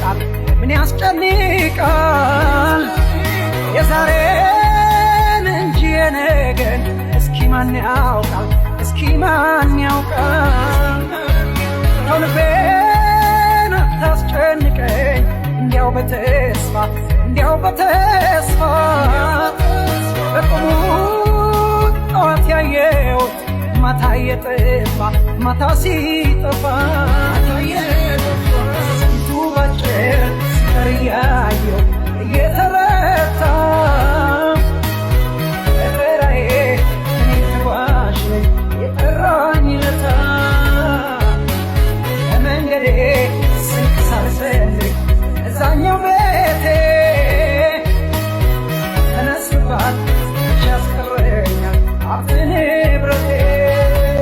ያስጨንቃል ምን ያስጨንቃል የዛሬን እንጂ የነገን እስኪ ማን ያውቃል እስኪ ማን ያውቃል ተው ልቤን አታስጨንቀኝ እንዲያው በተስፋ በቁሙ ጠዋት ያየሁት ማታ የጠፋ ማታ ሲጠፋ ስንቱ ባጭር ሲቀር ያየው